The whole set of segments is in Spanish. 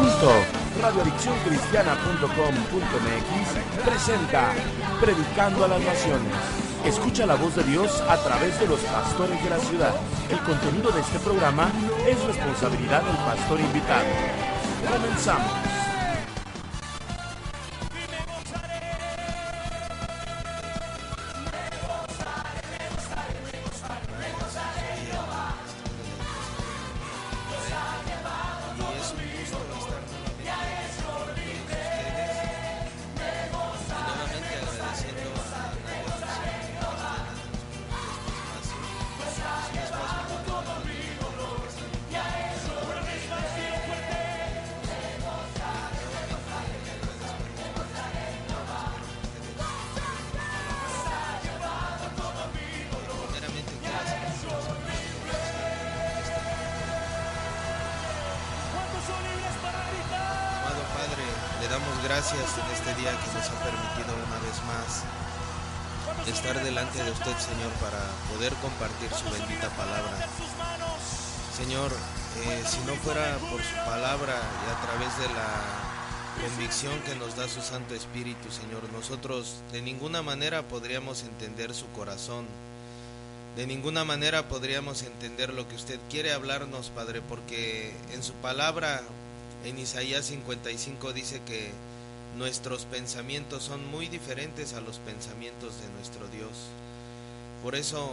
www.radioadiccioncristiana.com.mx presenta Predicando a las Naciones. Escucha la voz de Dios a través de los pastores de la ciudad. El contenido de este programa es responsabilidad del pastor invitado. Comenzamos. Gracias en este día que nos ha permitido una vez más estar delante de usted, Señor, para poder compartir su bendita palabra. Señor, si no fuera por su palabra y a través de la convicción que nos da su Santo Espíritu, Señor, nosotros de ninguna manera podríamos entender su corazón. De ninguna manera podríamos entender lo que usted quiere hablarnos, Padre, porque en su palabra, en Isaías 55, dice que nuestros pensamientos son muy diferentes a los pensamientos de nuestro Dios. Por eso,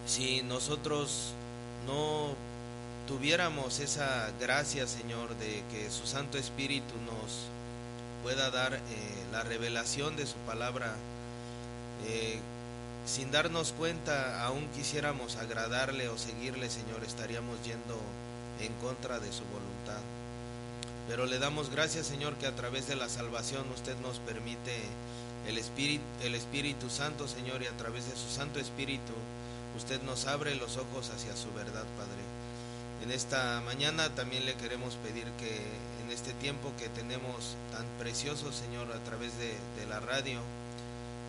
si nosotros no tuviéramos esa gracia, Señor, de que su Santo Espíritu nos pueda dar la revelación de su palabra, sin darnos cuenta, aún quisiéramos agradarle o seguirle, Señor, estaríamos yendo en contra de su voluntad. Pero le damos gracias, Señor, que a través de la salvación usted nos permite el Espíritu Santo, Señor, y a través de su Santo Espíritu usted nos abre los ojos hacia su verdad, Padre. En esta mañana también le queremos pedir que en este tiempo que tenemos tan precioso, Señor, a través de la radio,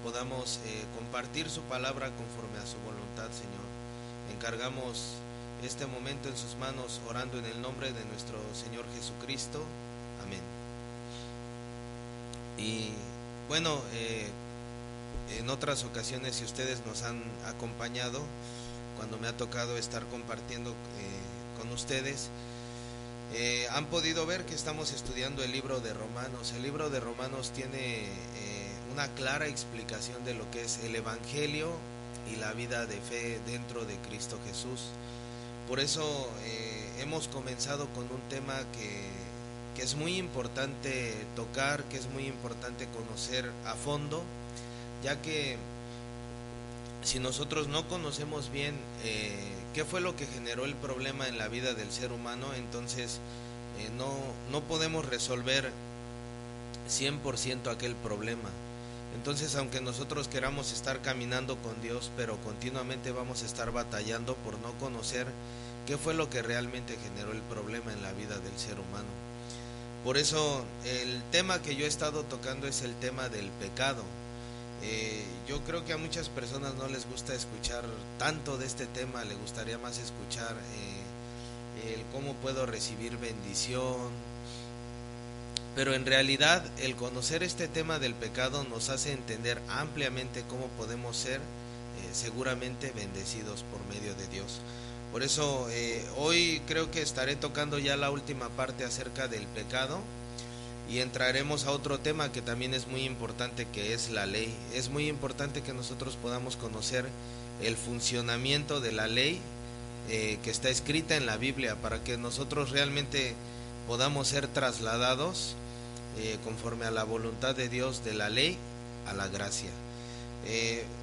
podamos compartir su palabra conforme a su voluntad, Señor. Encargamos este momento en sus manos, orando en el nombre de nuestro Señor Jesucristo. Amén. Y bueno, en otras ocasiones, si ustedes nos han acompañado, cuando me ha tocado estar compartiendo con ustedes, han podido ver que estamos estudiando el libro de Romanos. El libro de Romanos tiene una clara explicación de lo que es el Evangelio y la vida de fe dentro de Cristo Jesús. Por eso hemos comenzado con un tema que es muy importante tocar, que es muy importante conocer a fondo, ya que si nosotros no conocemos bien qué fue lo que generó el problema en la vida del ser humano, entonces no podemos resolver 100% aquel problema. Entonces, aunque nosotros queramos estar caminando con Dios, pero continuamente vamos a estar batallando por no conocer qué fue lo que realmente generó el problema en la vida del ser humano. Por eso, el tema que yo he estado tocando es el tema del pecado. Yo creo que a muchas personas no les gusta escuchar tanto de este tema, le gustaría más escuchar el cómo puedo recibir bendición. Pero en realidad el conocer este tema del pecado nos hace entender ampliamente cómo podemos ser seguramente bendecidos por medio de Dios. Por eso hoy creo que estaré tocando ya la última parte acerca del pecado y entraremos a otro tema que también es muy importante, que es la ley. Es muy importante que nosotros podamos conocer el funcionamiento de la ley que está escrita en la Biblia, para que nosotros realmente podamos ser trasladados conforme a la voluntad de Dios, de la ley a la gracia.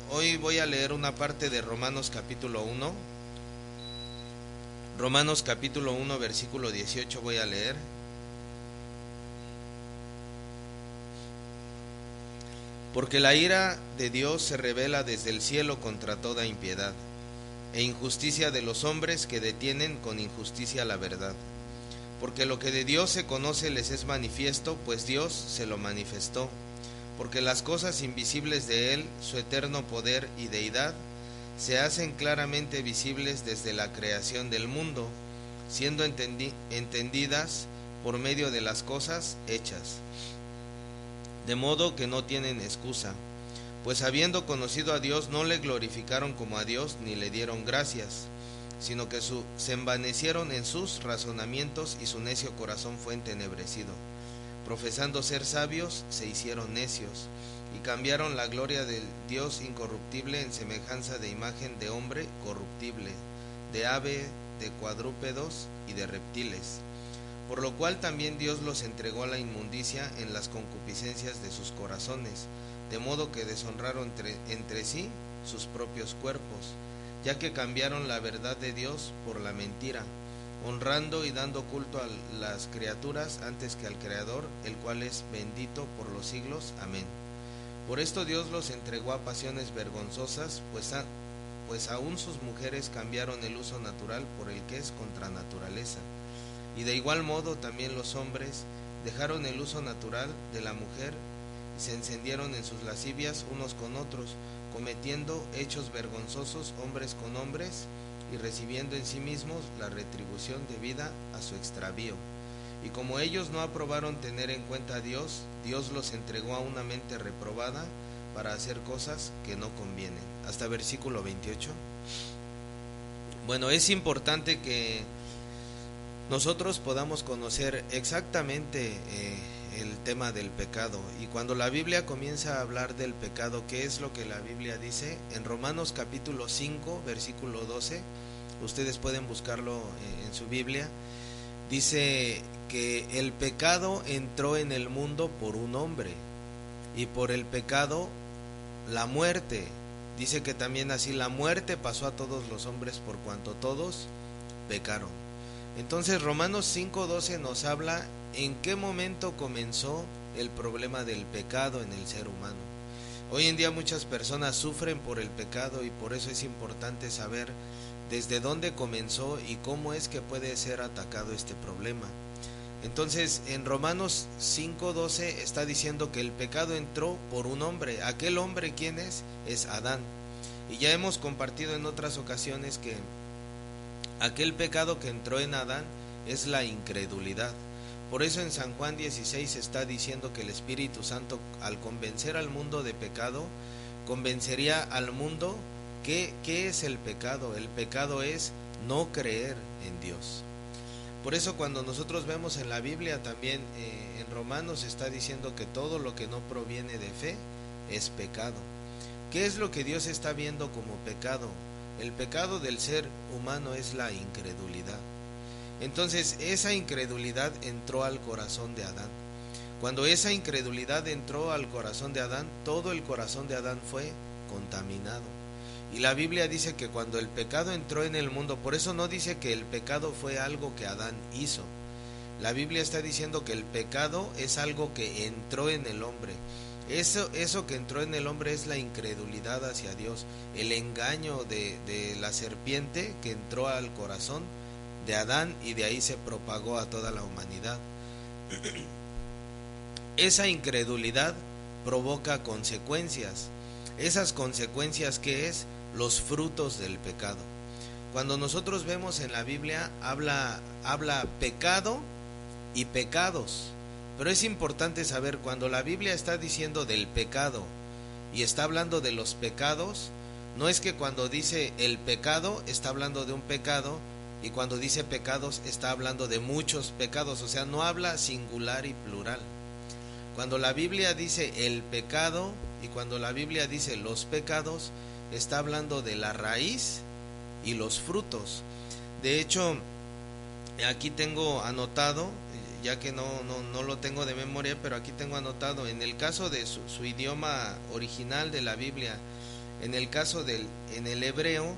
Hoy voy a leer una parte de Romanos capítulo 1. Romanos capítulo 1 versículo 18 voy a leer. Porque la ira de Dios se revela desde el cielo contra toda impiedad e injusticia de los hombres que detienen con injusticia la verdad. Porque lo que de Dios se conoce les es manifiesto, pues Dios se lo manifestó. Porque las cosas invisibles de Él, su eterno poder y deidad, se hacen claramente visibles desde la creación del mundo, siendo entendidas por medio de las cosas hechas, de modo que no tienen excusa, pues habiendo conocido a Dios no le glorificaron como a Dios ni le dieron gracias, sino que se envanecieron en sus razonamientos y su necio corazón fue entenebrecido. Profesando ser sabios, se hicieron necios, y cambiaron la gloria del Dios incorruptible en semejanza de imagen de hombre corruptible, de ave, de cuadrúpedos y de reptiles. Por lo cual también Dios los entregó a la inmundicia en las concupiscencias de sus corazones, de modo que deshonraron entre sí sus propios cuerpos, ya que cambiaron la verdad de Dios por la mentira, honrando y dando culto a las criaturas antes que al Creador, el cual es bendito por los siglos. Amén. Por esto Dios los entregó a pasiones vergonzosas, pues aún sus mujeres cambiaron el uso natural por el que es contra naturaleza. Y de igual modo también los hombres dejaron el uso natural de la mujer y se encendieron en sus lascivias unos con otros, cometiendo hechos vergonzosos hombres con hombres y recibiendo en sí mismos la retribución debida a su extravío. Y como ellos no aprobaron tener en cuenta a Dios, Dios los entregó a una mente reprobada para hacer cosas que no convienen. Hasta versículo 28. Bueno, es importante que nosotros podamos conocer exactamente el tema del pecado. Y cuando la Biblia comienza a hablar del pecado, ¿qué es lo que la Biblia dice? En Romanos capítulo 5, versículo 12, ustedes pueden buscarlo en su Biblia, dice que el pecado entró en el mundo por un hombre, y por el pecado la muerte. Dice que también así la muerte pasó a todos los hombres por cuanto todos pecaron. Entonces Romanos 5:12 nos habla en qué momento comenzó el problema del pecado en el ser humano. Hoy en día muchas personas sufren por el pecado y por eso es importante saber desde dónde comenzó y cómo es que puede ser atacado este problema. Entonces en Romanos 5:12 está diciendo que el pecado entró por un hombre. ¿Aquel hombre quién es? Es Adán. Y ya hemos compartido en otras ocasiones que aquel pecado que entró en Adán es la incredulidad. Por eso en San Juan 16 está diciendo que el Espíritu Santo, al convencer al mundo de pecado, convencería al mundo que ¿qué es el pecado? El pecado es no creer en Dios. Por eso cuando nosotros vemos en la Biblia también en Romanos está diciendo que todo lo que no proviene de fe es pecado. ¿Qué es lo que Dios está viendo como pecado? El pecado del ser humano es la incredulidad. Entonces esa incredulidad entró al corazón de Adán. Cuando esa incredulidad entró al corazón de Adán, todo el corazón de Adán fue contaminado. Y la Biblia dice que cuando el pecado entró en el mundo, por eso no dice que el pecado fue algo que Adán hizo. La Biblia está diciendo que el pecado es algo que entró en el hombre. Eso que entró en el hombre es la incredulidad hacia Dios, el engaño de la serpiente que entró al corazón de Adán y de ahí se propagó a toda la humanidad. Esa incredulidad provoca consecuencias. Esas consecuencias, ¿qué es? Los frutos del pecado. Cuando nosotros vemos en la Biblia habla pecado y pecados. Pero es importante saber, cuando la Biblia está diciendo del pecado y está hablando de los pecados, no es que cuando dice el pecado está hablando de un pecado y cuando dice pecados está hablando de muchos pecados, o sea, no habla singular y plural. Cuando la Biblia dice el pecado y cuando la Biblia dice los pecados, está hablando de la raíz y los frutos. De hecho, aquí tengo anotado, ya que no lo tengo de memoria, pero aquí tengo anotado en el caso de su idioma original de la Biblia, en el caso en el hebreo,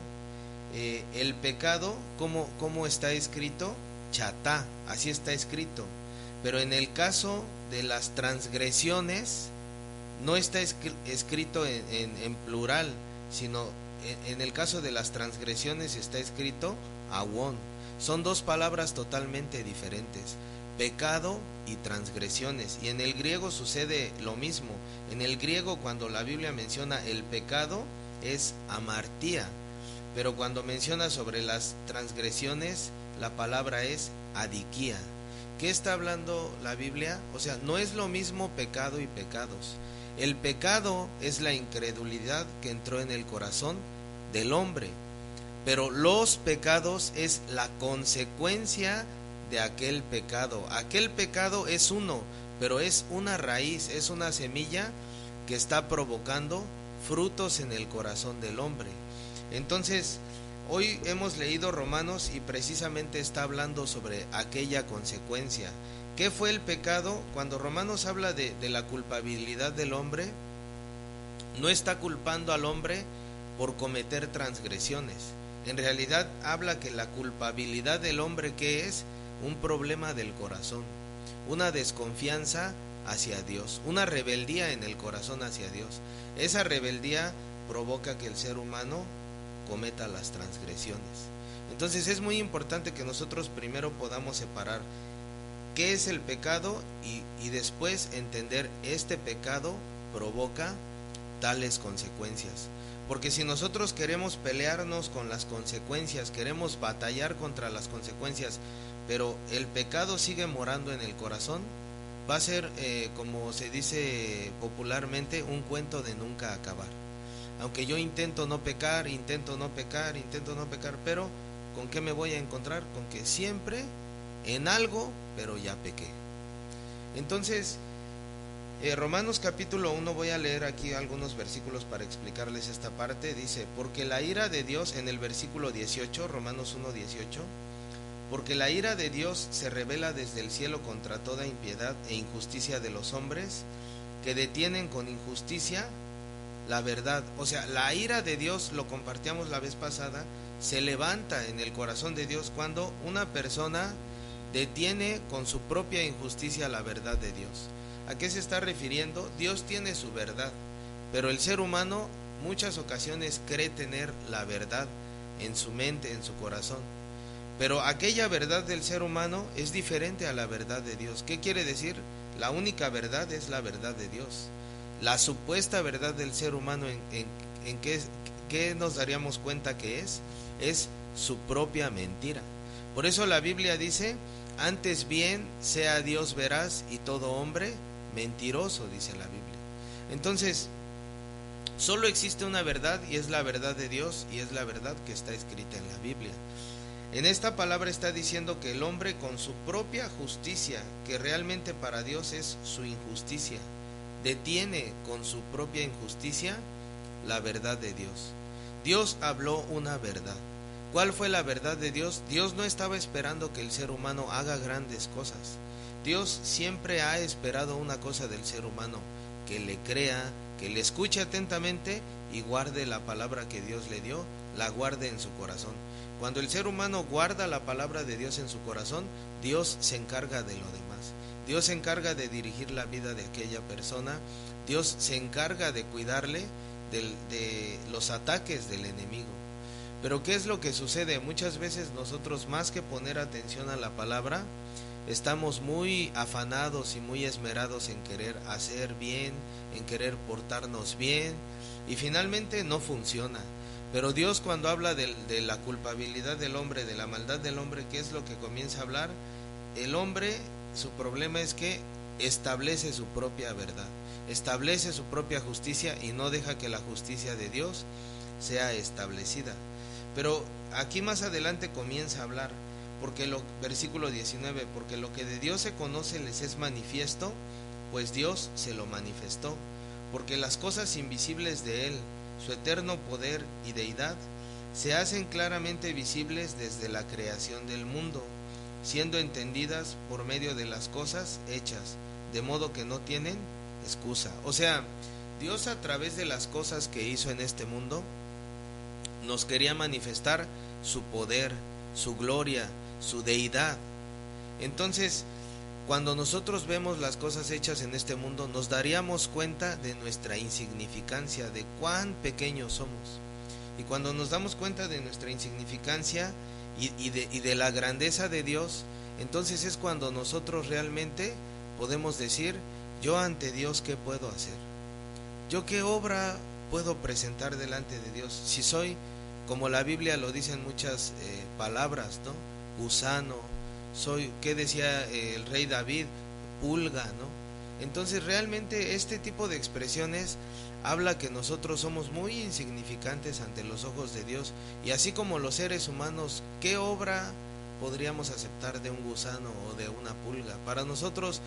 el pecado, ¿cómo está escrito? Chatá, así está escrito. Pero en el caso de las transgresiones, no está escrito en plural, sino en el caso de las transgresiones está escrito awón. Son dos palabras totalmente diferentes, pecado y transgresiones, y en el griego sucede lo mismo. En el griego, cuando la Biblia menciona el pecado es amartía, pero cuando menciona sobre las transgresiones la palabra es adiquía. qué está hablando la Biblia? O sea, no es lo mismo pecado y pecados. El pecado es la incredulidad que entró en el corazón del hombre, pero los pecados es la consecuencia de aquel pecado. Aquel pecado es uno, pero es una raíz, es una semilla que está provocando frutos en el corazón del hombre. Entonces, hoy hemos leído Romanos y precisamente está hablando sobre aquella consecuencia. ¿Qué fue el pecado? Cuando Romanos habla de la culpabilidad del hombre, no está culpando al hombre por cometer transgresiones. En realidad habla que la culpabilidad del hombre, ¿qué es? Un problema del corazón, una desconfianza hacia Dios, una rebeldía en el corazón hacia Dios. Esa rebeldía provoca que el ser humano cometa las transgresiones. Entonces es muy importante que nosotros primero podamos separar qué es el pecado y después entender este pecado provoca tales consecuencias. Porque si nosotros queremos pelearnos con las consecuencias, queremos batallar contra las consecuencias, pero el pecado sigue morando en el corazón, va a ser, como se dice popularmente, un cuento de nunca acabar. Aunque yo intento no pecar, pero ¿con qué me voy a encontrar? Con que siempre en algo, pero ya pequé. Entonces, Romanos capítulo 1, voy a leer aquí algunos versículos para explicarles esta parte. Dice, porque la ira de Dios, en el versículo 18, Romanos 1, 18, porque la ira de Dios se revela desde el cielo contra toda impiedad e injusticia de los hombres, que detienen con injusticia la verdad. O sea, la ira de Dios, lo compartíamos la vez pasada, se levanta en el corazón de Dios cuando una persona detiene con su propia injusticia la verdad de Dios. ¿A qué se está refiriendo? Dios tiene su verdad, pero el ser humano muchas ocasiones cree tener la verdad en su mente, en su corazón. Pero aquella verdad del ser humano es diferente a la verdad de Dios. ¿Qué quiere decir? La única verdad es la verdad de Dios. La supuesta verdad del ser humano, ¿en qué nos daríamos cuenta que es su propia mentira? Por eso la Biblia dice, antes bien sea Dios veraz y todo hombre mentiroso, dice la Biblia. Entonces, solo existe una verdad y es la verdad de Dios y es la verdad que está escrita en la Biblia. En esta palabra está diciendo que el hombre con su propia justicia, que realmente para Dios es su injusticia, detiene con su propia injusticia la verdad de Dios. Dios habló una verdad. ¿Cuál fue la verdad de Dios? Dios no estaba esperando que el ser humano haga grandes cosas. Dios siempre ha esperado una cosa del ser humano, que le crea, que le escuche atentamente y guarde la palabra que Dios le dio, la guarde en su corazón. Cuando el ser humano guarda la palabra de Dios en su corazón, Dios se encarga de lo demás. Dios se encarga de dirigir la vida de aquella persona. Dios se encarga de cuidarle de los ataques del enemigo. Pero ¿qué es lo que sucede? Muchas veces nosotros, más que poner atención a la palabra, estamos muy afanados y muy esmerados en querer hacer bien, en querer portarnos bien, y finalmente no funciona. Pero Dios, cuando habla de la culpabilidad del hombre, de la maldad del hombre, ¿qué es lo que comienza a hablar? El hombre, su problema es que establece su propia verdad, establece su propia justicia y no deja que la justicia de Dios sea establecida. Pero aquí más adelante comienza a hablar, versículo 19, porque lo que de Dios se conoce les es manifiesto, pues Dios se lo manifestó, porque las cosas invisibles de Él, su eterno poder y deidad, se hacen claramente visibles desde la creación del mundo, siendo entendidas por medio de las cosas hechas, de modo que no tienen excusa. O sea, Dios, a través de las cosas que hizo en este mundo, nos quería manifestar su poder, su gloria, su deidad. Entonces, cuando nosotros vemos las cosas hechas en este mundo, nos daríamos cuenta de nuestra insignificancia, de cuán pequeños somos. Y cuando nos damos cuenta de nuestra insignificancia y de la grandeza de Dios, entonces es cuando nosotros realmente podemos decir, yo ante Dios, ¿qué puedo hacer? ¿Yo qué obra puedo presentar delante de Dios? Si soy, como la Biblia lo dice en muchas palabras, ¿no? Gusano, ¿qué decía el rey David? Pulga, ¿no? Entonces realmente este tipo de expresiones habla que nosotros somos muy insignificantes ante los ojos de Dios, y así como los seres humanos, ¿qué obra podríamos aceptar de un gusano o de una pulga? Para nosotros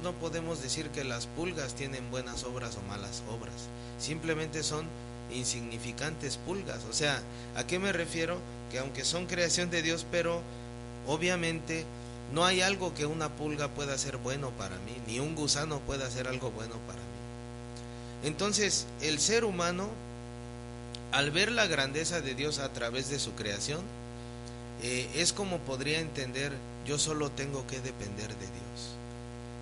no podemos decir que las pulgas tienen buenas obras o malas obras, simplemente son insignificantes pulgas. O sea, ¿a qué me refiero? Que aunque son creación de Dios, pero obviamente no hay algo que una pulga pueda hacer bueno para mí, ni un gusano pueda hacer algo bueno para mí. Entonces, el ser humano, al ver la grandeza de Dios a través de su creación, es como podría entender: yo solo tengo que depender de Dios.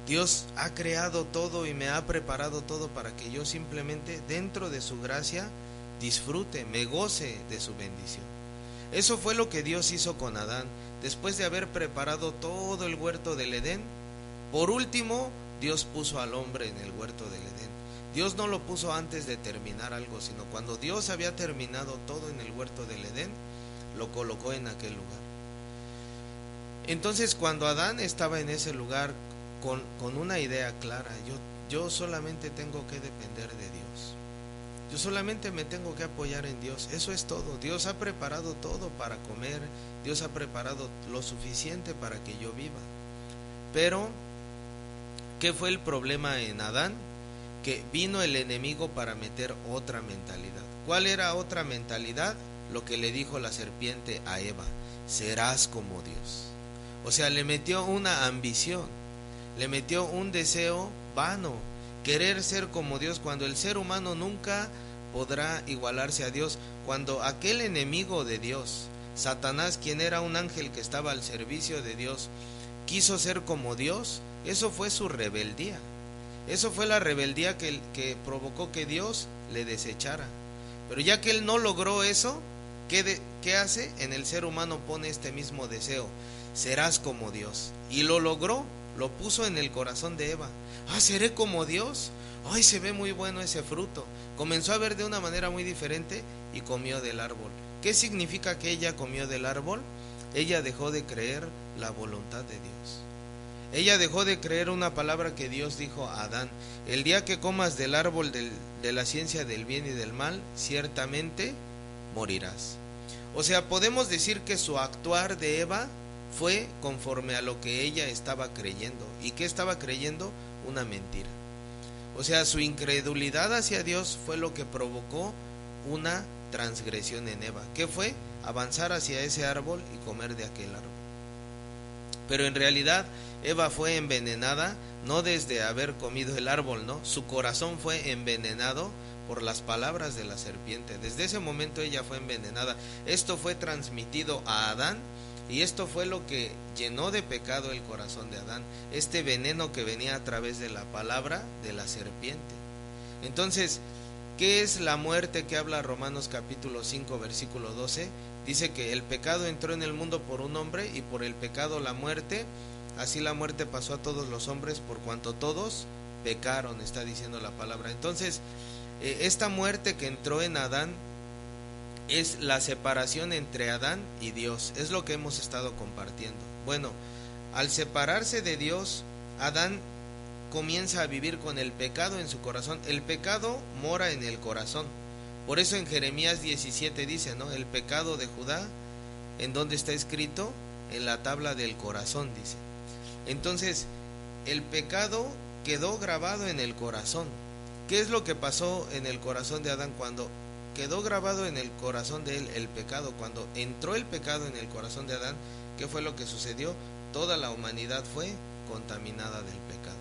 Dios ha creado todo y me ha preparado todo para que yo simplemente, dentro de su gracia, disfrute, me goce de su bendición. Eso fue lo que Dios hizo con Adán. Después de haber preparado todo el huerto del Edén, por último, Dios puso al hombre en el huerto del Edén. Dios no lo puso antes de terminar algo, sino cuando Dios había terminado todo en el huerto del Edén, lo colocó en aquel lugar. Entonces, cuando Adán estaba en ese lugar con una idea clara: yo solamente tengo que depender de Dios, yo solamente me tengo que apoyar en Dios, eso es todo. Dios ha preparado todo para comer, Dios ha preparado lo suficiente para que yo viva. Pero, ¿qué fue el problema en Adán? Que vino el enemigo para meter otra mentalidad. ¿Cuál era otra mentalidad? Lo que le dijo la serpiente a Eva: serás como Dios. O sea, le metió una ambición, le metió un deseo vano, querer ser como Dios, cuando el ser humano nunca podrá igualarse a Dios. Cuando aquel enemigo de Dios, Satanás, quien era un ángel que estaba al servicio de Dios, quiso ser como Dios, eso fue su rebeldía. Eso fue la rebeldía que provocó que Dios le desechara. Pero ya que él no logró eso, ¿qué hace? En el ser humano pone este mismo deseo: serás como Dios. Y lo logró, lo puso en el corazón de Eva. ¿Seré como Dios? Ay, se ve muy bueno ese fruto. Comenzó a ver de una manera muy diferente y comió del árbol. ¿Qué significa que ella comió del árbol? Ella dejó de creer la voluntad de Dios. Ella dejó de creer una palabra que Dios dijo a Adán: el día que comas del árbol de la ciencia del bien y del mal, ciertamente morirás. O sea, podemos decir que su actuar de Eva fue conforme a lo que ella estaba creyendo. ¿Y qué estaba creyendo? Una mentira. O sea, su incredulidad hacia Dios fue lo que provocó una transgresión en Eva. ¿Qué fue? Avanzar hacia ese árbol y comer de aquel árbol. Pero en realidad Eva fue envenenada, no desde haber comido el árbol, no, su corazón fue envenenado por las palabras de la serpiente. Desde ese momento ella fue envenenada. Esto fue transmitido a Adán, y esto fue lo que llenó de pecado el corazón de Adán, este veneno que venía a través de la palabra de la serpiente. Entonces, ¿qué es la muerte que habla Romanos capítulo 5 versículo 12? Dice que el pecado entró en el mundo por un hombre, y por el pecado la muerte. Así la muerte pasó a todos los hombres, por cuanto todos pecaron, está diciendo la palabra. Entonces, esta muerte que entró en Adán es la separación entre Adán y Dios. Es lo que hemos estado compartiendo. Bueno, al separarse de Dios, Adán comienza a vivir con el pecado en su corazón. El pecado mora en el corazón. Por eso en Jeremías 17 dice, ¿no? El pecado de Judá, ¿en dónde está escrito? En la tabla del corazón, dice. Entonces, el pecado quedó grabado en el corazón. ¿Qué es lo que pasó en el corazón de Adán cuando quedó grabado en el corazón de él el pecado? Cuando entró el pecado en el corazón de Adán, ¿qué fue lo que sucedió? Toda la humanidad fue contaminada del pecado.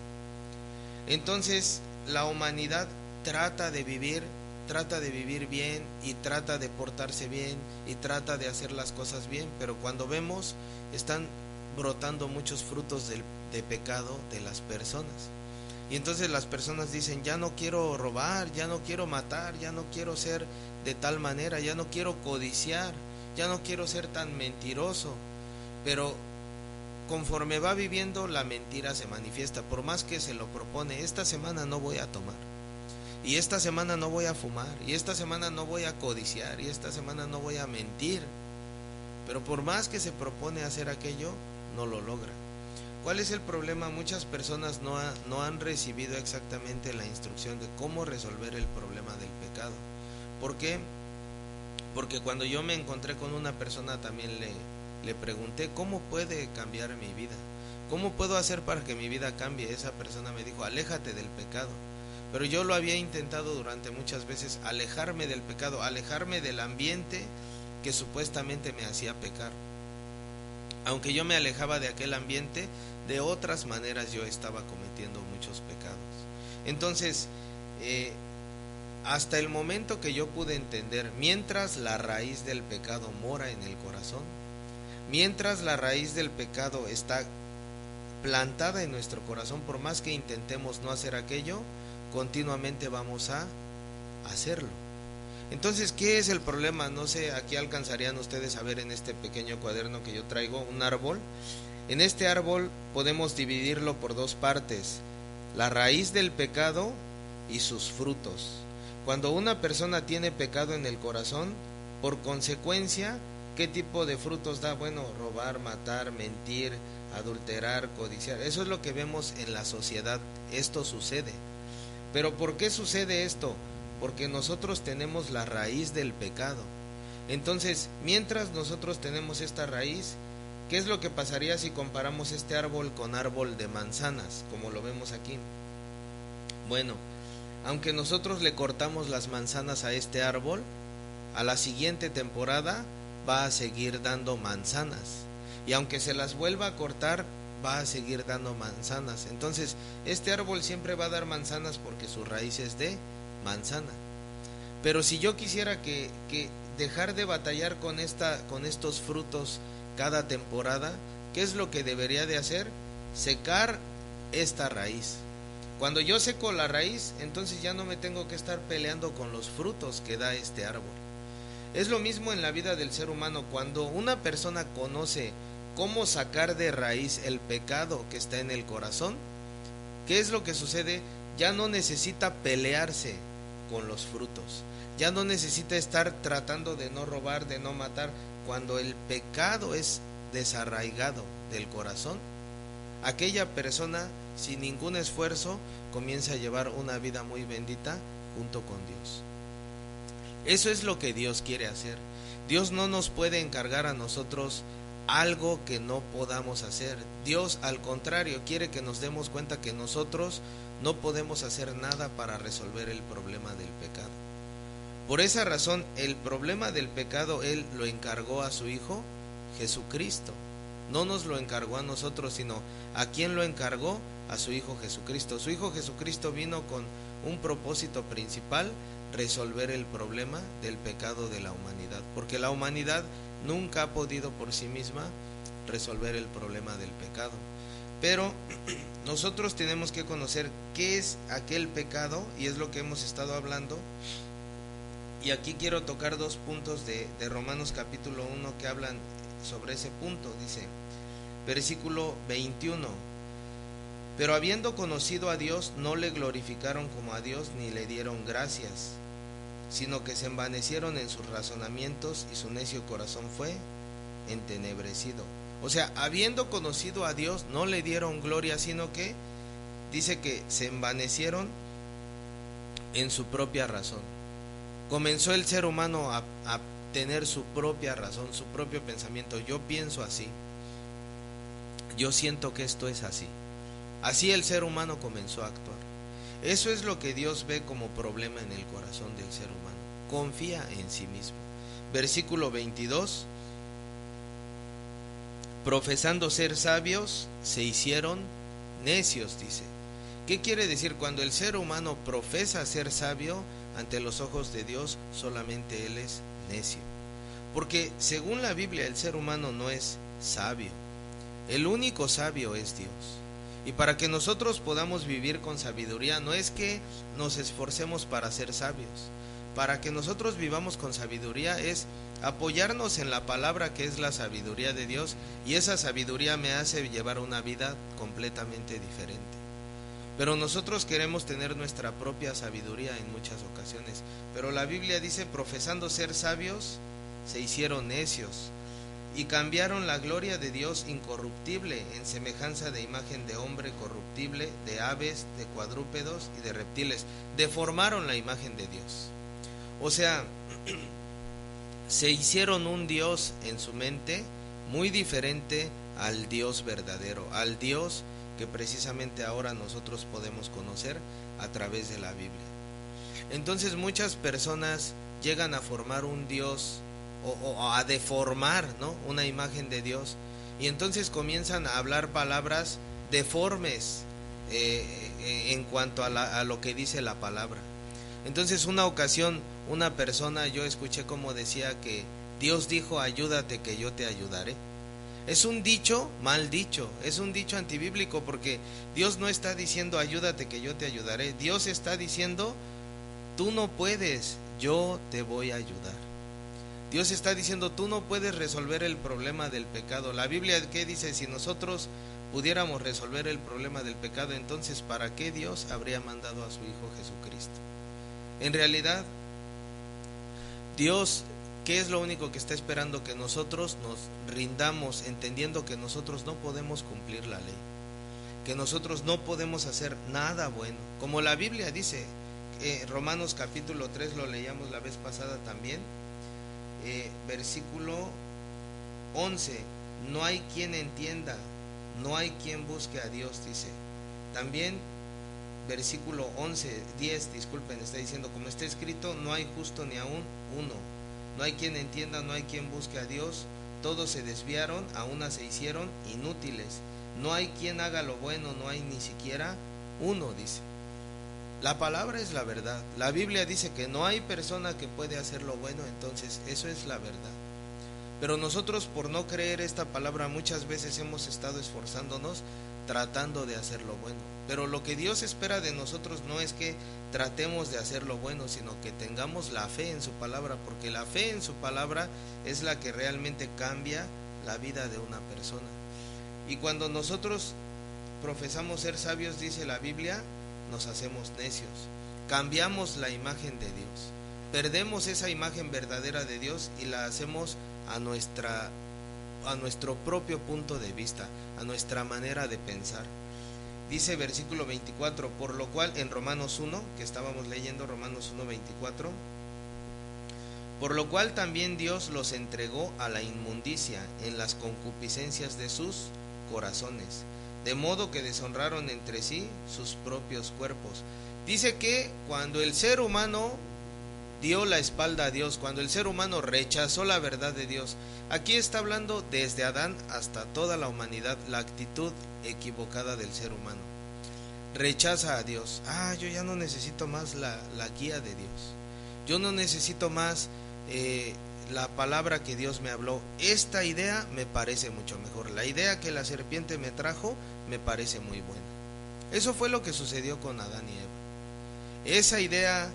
Entonces, la humanidad trata de vivir bien, y trata de portarse bien, y trata de hacer las cosas bien, pero cuando vemos, están brotando muchos frutos de pecado de las personas. Y entonces las personas dicen: ya no quiero robar, ya no quiero matar, ya no quiero ser de tal manera, ya no quiero codiciar, ya no quiero ser tan mentiroso. Pero conforme va viviendo, la mentira se manifiesta. Por más que se lo propone: esta semana no voy a tomar, y esta semana no voy a fumar, y esta semana no voy a codiciar, y esta semana no voy a mentir. Pero por más que se propone hacer aquello, no lo logra. ¿Cuál es el problema? Muchas personas no han recibido exactamente la instrucción de cómo resolver el problema del pecado. ¿Por qué? Porque cuando yo me encontré con una persona también le pregunté, ¿cómo puede cambiar mi vida? ¿Cómo puedo hacer para que mi vida cambie? Esa persona me dijo, aléjate del pecado. Pero yo lo había intentado durante muchas veces, alejarme del pecado, alejarme del ambiente que supuestamente me hacía pecar. Aunque yo me alejaba de aquel ambiente, de otras maneras yo estaba cometiendo muchos pecados. Entonces, hasta el momento que yo pude entender, mientras la raíz del pecado mora en el corazón, mientras la raíz del pecado está plantada en nuestro corazón, por más que intentemos no hacer aquello, continuamente vamos a hacerlo. Entonces, ¿qué es el problema? No sé, aquí alcanzarían ustedes a ver en este pequeño cuaderno que yo traigo un árbol. En este árbol podemos dividirlo por dos partes: la raíz del pecado y sus frutos. Cuando una persona tiene pecado en el corazón, por consecuencia, ¿qué tipo de frutos da? Bueno, robar, matar, mentir, adulterar, codiciar. Eso es lo que vemos en la sociedad. Esto sucede. ¿Pero por qué sucede esto? Porque nosotros tenemos la raíz del pecado. Entonces, mientras nosotros tenemos esta raíz, ¿qué es lo que pasaría si comparamos este árbol con árbol de manzanas, como lo vemos aquí? Bueno, aunque nosotros le cortamos las manzanas a este árbol, a la siguiente temporada va a seguir dando manzanas. Y aunque se las vuelva a cortar, va a seguir dando manzanas. Entonces, este árbol siempre va a dar manzanas porque su raíz es de manzana. Pero si yo quisiera que dejar de batallar con estos frutos cada temporada, ¿qué es lo que debería de hacer? Secar esta raíz. Cuando yo seco la raíz, entonces ya no me tengo que estar peleando con los frutos que da este árbol. Es lo mismo en la vida del ser humano. Cuando una persona conoce cómo sacar de raíz el pecado que está en el corazón, ¿qué es lo que sucede? Ya no necesita pelearse con los frutos, ya no necesita estar tratando de no robar, de no matar. Cuando el pecado es desarraigado del corazón, aquella persona sin ningún esfuerzo comienza a llevar una vida muy bendita junto con Dios. Eso es lo que Dios quiere hacer. Dios no nos puede encargar a nosotros algo que no podamos hacer. Dios, al contrario, quiere que nos demos cuenta que nosotros no podemos hacer nada para resolver el problema del pecado. Por esa razón, el problema del pecado Él lo encargó a su Hijo Jesucristo. No nos lo encargó a nosotros, sino ¿a quién lo encargó? A su Hijo Jesucristo. Su Hijo Jesucristo vino con un propósito principal: resolver el problema del pecado de la humanidad, porque la humanidad nunca ha podido por sí misma resolver el problema del pecado. Pero nosotros tenemos que conocer qué es aquel pecado, y es lo que hemos estado hablando. Y aquí quiero tocar dos puntos de Romanos capítulo 1 que hablan sobre ese punto. Dice, versículo 21: pero habiendo conocido a Dios, no le glorificaron como a Dios, ni le dieron gracias, sino que se envanecieron en sus razonamientos, y su necio corazón fue entenebrecido. O sea, habiendo conocido a Dios, no le dieron gloria, sino que dice que se envanecieron en su propia razón. Comenzó el ser humano a tener su propia razón, su propio pensamiento. Yo pienso así, yo siento que esto es así. Así el ser humano comenzó a actuar. Eso es lo que Dios ve como problema en el corazón del ser humano. Confía en sí mismo. Versículo 22: profesando ser sabios, se hicieron necios, dice. ¿Qué quiere decir? Cuando el ser humano profesa ser sabio, ante los ojos de Dios solamente él es necio. Porque según la Biblia el ser humano no es sabio. El único sabio es Dios. Y para que nosotros podamos vivir con sabiduría, no es que nos esforcemos para ser sabios. Para que nosotros vivamos con sabiduría es apoyarnos en la palabra, que es la sabiduría de Dios, y esa sabiduría me hace llevar una vida completamente diferente. Pero nosotros queremos tener nuestra propia sabiduría en muchas ocasiones. Pero la Biblia dice, profesando ser sabios, se hicieron necios. y cambiaron la gloria de Dios incorruptible en semejanza de imagen de hombre corruptible, de aves, de cuadrúpedos y de reptiles. Deformaron la imagen de Dios. O sea, se hicieron un Dios en su mente muy diferente al Dios verdadero, al Dios que precisamente ahora nosotros podemos conocer a través de la Biblia. Entonces muchas personas llegan a formar un Dios o a deformar, ¿no?, una imagen de Dios, y entonces comienzan a hablar palabras deformes en cuanto a lo que dice la palabra. Entonces una ocasión una persona, yo escuché como decía que Dios dijo: ayúdate que yo te ayudaré. Es un dicho mal dicho, es un dicho antibíblico, porque Dios no está diciendo ayúdate que yo te ayudaré. Dios está diciendo: tú no puedes, yo te voy a ayudar. Dios está diciendo: tú no puedes resolver el problema del pecado. La Biblia, ¿qué dice? Si nosotros pudiéramos resolver el problema del pecado, entonces ¿para qué Dios habría mandado a su Hijo Jesucristo? En realidad, Dios, ¿qué es lo único que está esperando? Que nosotros nos rindamos, entendiendo que nosotros no podemos cumplir la ley, que nosotros no podemos hacer nada bueno. Como la Biblia dice, Romanos capítulo 3, lo leíamos la vez pasada también, versículo 11, no hay quien entienda, no hay quien busque a Dios, dice. También versículo 10, disculpen, está diciendo: como está escrito, no hay justo ni aún uno, no hay quien entienda, no hay quien busque a Dios, todos se desviaron, a una se hicieron inútiles, no hay quien haga lo bueno, no hay ni siquiera uno, dice. La palabra es la verdad. La Biblia dice que no hay persona que puede hacer lo bueno, entonces eso es la verdad. Pero nosotros, por no creer esta palabra, muchas veces hemos estado esforzándonos tratando de hacer lo bueno. Pero lo que Dios espera de nosotros no es que tratemos de hacer lo bueno, sino que tengamos la fe en su palabra, porque la fe en su palabra es la que realmente cambia la vida de una persona. Y cuando nosotros profesamos ser sabios, dice la Biblia, nos hacemos necios, cambiamos la imagen de Dios, perdemos esa imagen verdadera de Dios y la hacemos a nuestro propio punto de vista, a nuestra manera de pensar. Dice versículo 24, por lo cual en Romanos 1, que estábamos leyendo, Romanos 1, 24, por lo cual también Dios los entregó a la inmundicia en las concupiscencias de sus corazones, de modo que deshonraron entre sí sus propios cuerpos. Dice que cuando el ser humano dio la espalda a Dios, cuando el ser humano rechazó la verdad de Dios, aquí está hablando desde Adán hasta toda la humanidad, la actitud equivocada del ser humano. Rechaza a Dios. Yo ya no necesito más la guía de Dios, yo no necesito más la palabra que Dios me habló. Esta idea me parece mucho mejor, la idea que la serpiente me trajo me parece muy buena. Eso fue lo que sucedió con Adán y Eva. Esa idea: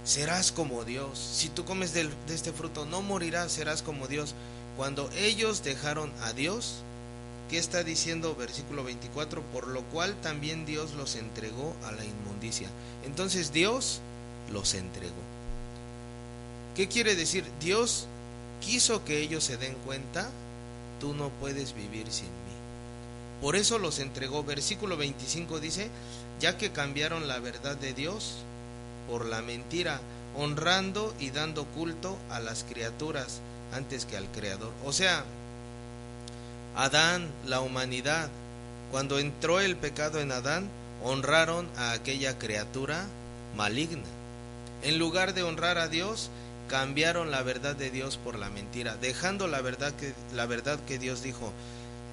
serás como Dios, si tú comes de este fruto no morirás, serás como Dios. Cuando ellos dejaron a Dios, ¿qué está diciendo versículo 24? Por lo cual también Dios los entregó a la inmundicia. Entonces Dios los entregó. ¿Qué quiere decir? Dios quiso que ellos se den cuenta: tú no puedes vivir sin mí. Por eso los entregó. Versículo 25 dice: ya que cambiaron la verdad de Dios por la mentira, honrando y dando culto a las criaturas antes que al Creador. O sea, Adán, la humanidad, cuando entró el pecado en Adán, honraron a aquella criatura maligna. En lugar de honrar a Dios, cambiaron la verdad de Dios por la mentira, dejando la verdad que Dios dijo: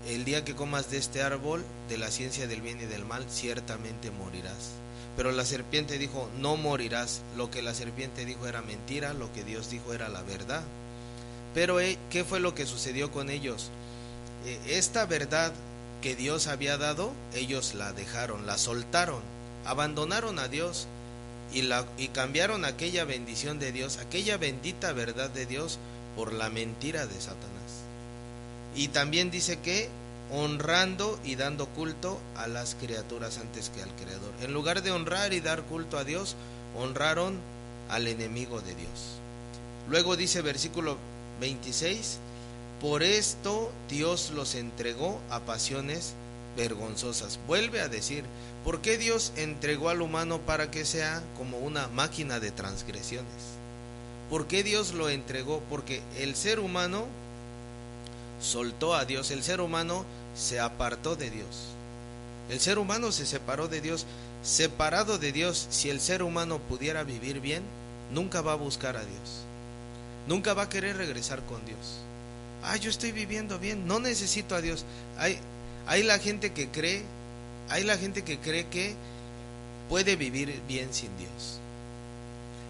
el día que comas de este árbol de la ciencia del bien y del mal, ciertamente morirás. Pero la serpiente dijo: no morirás. Lo que la serpiente dijo era mentira, lo que Dios dijo era la verdad. Pero ¿qué fue lo que sucedió con ellos? Esta verdad que Dios había dado, ellos la dejaron, la soltaron, abandonaron a Dios y cambiaron aquella bendición de Dios, aquella bendita verdad de Dios, por la mentira de Satanás. Y también dice que honrando y dando culto a las criaturas antes que al Creador. En lugar de honrar y dar culto a Dios, honraron al enemigo de Dios. Luego dice versículo 26: Por esto Dios los entregó a pasiones vergonzosas. Vuelve a decir, ¿por qué Dios entregó al humano para que sea como una máquina de transgresiones? ¿Por qué Dios lo entregó? Porque el ser humano soltó a Dios, el ser humano se apartó de Dios. El ser humano se separó de Dios. Separado de Dios, si el ser humano pudiera vivir bien, nunca va a buscar a Dios. Nunca va a querer regresar con Dios. Yo estoy viviendo bien, no necesito a Dios. Hay la gente que cree que puede vivir bien sin Dios.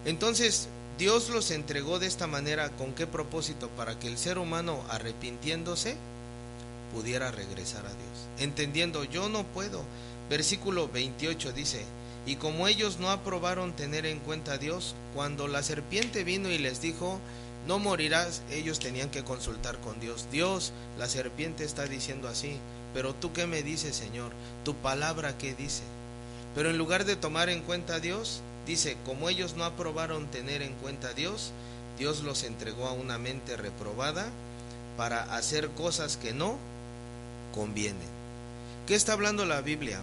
Entonces, Dios los entregó de esta manera. ¿Con qué propósito? Para que el ser humano, arrepintiéndose, pudiera regresar a Dios, entendiendo, yo no puedo. Versículo 28 dice, y como ellos no aprobaron tener en cuenta a Dios, cuando la serpiente vino y les dijo, no morirás, ellos tenían que consultar con Dios. Dios, la serpiente está diciendo así, pero tú qué me dices, Señor, tu palabra qué dice. Pero en lugar de tomar en cuenta a Dios, dice, como ellos no aprobaron tener en cuenta a Dios, Dios los entregó a una mente reprobada para hacer cosas que no convienen. ¿Qué está hablando la Biblia?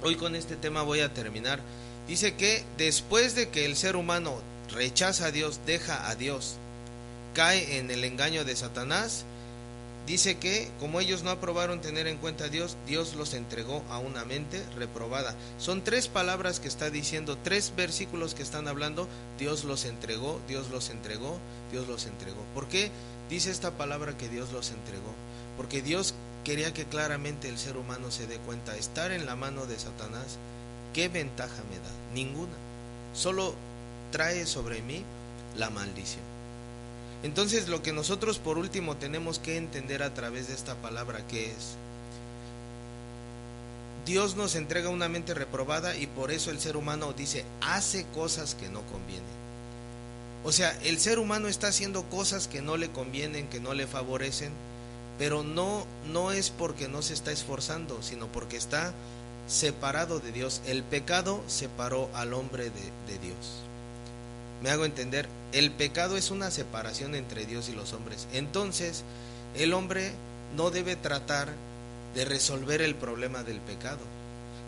Hoy con este tema voy a terminar. Dice que después de que el ser humano rechaza a Dios, deja a Dios, cae en el engaño de Satanás, dice que como ellos no aprobaron tener en cuenta a Dios, Dios los entregó a una mente reprobada. Son 3 palabras que está diciendo, 3 versículos que están hablando. Dios los entregó, Dios los entregó, Dios los entregó. ¿Por qué dice esta palabra que Dios los entregó? Porque Dios quería que claramente el ser humano se dé cuenta, estar en la mano de Satanás, ¿qué ventaja me da? Ninguna. Solo trae sobre mí la maldición. Entonces, lo que nosotros por último tenemos que entender a través de esta palabra, que es, Dios nos entrega una mente reprobada y por eso el ser humano dice, hace cosas que no convienen. O sea, el ser humano está haciendo cosas que no le convienen, que no le favorecen, pero no es porque no se está esforzando, sino porque está separado de Dios. El pecado separó al hombre de Dios. ¿Me hago entender? El pecado es una separación entre Dios y los hombres. Entonces, el hombre no debe tratar de resolver el problema del pecado.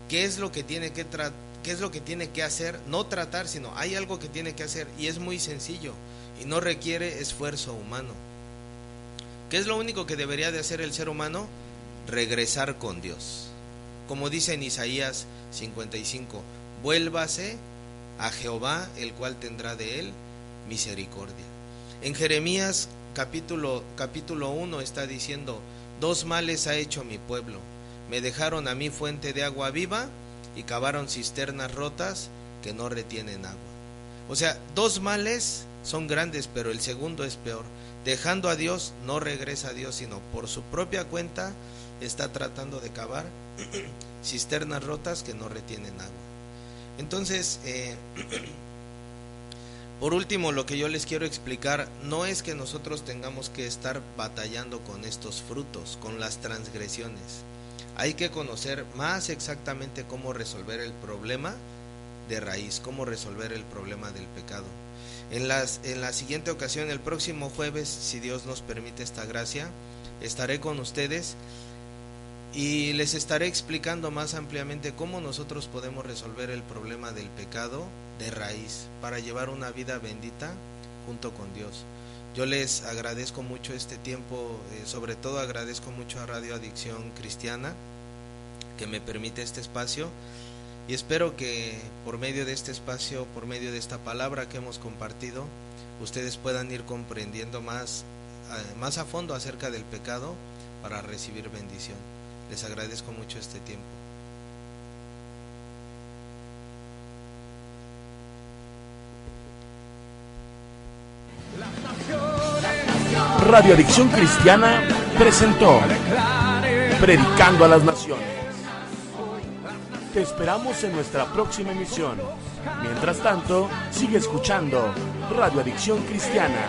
¿Qué es lo que tiene que hacer? No tratar, sino hay algo que tiene que hacer, y es muy sencillo y no requiere esfuerzo humano. ¿Qué es lo único que debería de hacer el ser humano? Regresar con Dios. Como dice en Isaías 55, vuélvase a Jehová, el cual tendrá de él misericordia. En Jeremías capítulo 1 está diciendo, 2 males ha hecho mi pueblo, me dejaron a mí fuente de agua viva y cavaron cisternas rotas que no retienen agua. O sea, 2 males son grandes, pero el segundo es peor. Dejando a Dios, no regresa a Dios, sino por su propia cuenta está tratando de cavar cisternas rotas que no retienen agua. Entonces, por último, lo que yo les quiero explicar no es que nosotros tengamos que estar batallando con estos frutos, con las transgresiones. Hay que conocer más exactamente cómo resolver el problema de raíz, cómo resolver el problema del pecado. En la siguiente ocasión, el próximo jueves, si Dios nos permite esta gracia, estaré con ustedes y les estaré explicando más ampliamente cómo nosotros podemos resolver el problema del pecado de raíz para llevar una vida bendita junto con Dios. Yo les agradezco mucho este tiempo, sobre todo agradezco mucho a Radio Adicción Cristiana que me permite este espacio, y espero que por medio de este espacio, por medio de esta palabra que hemos compartido, ustedes puedan ir comprendiendo más a fondo acerca del pecado para recibir bendición. Les agradezco mucho este tiempo. Radio Adicción Cristiana presentó Predicando a las Naciones. Te esperamos en nuestra próxima emisión. Mientras tanto, sigue escuchando Radio Adicción Cristiana.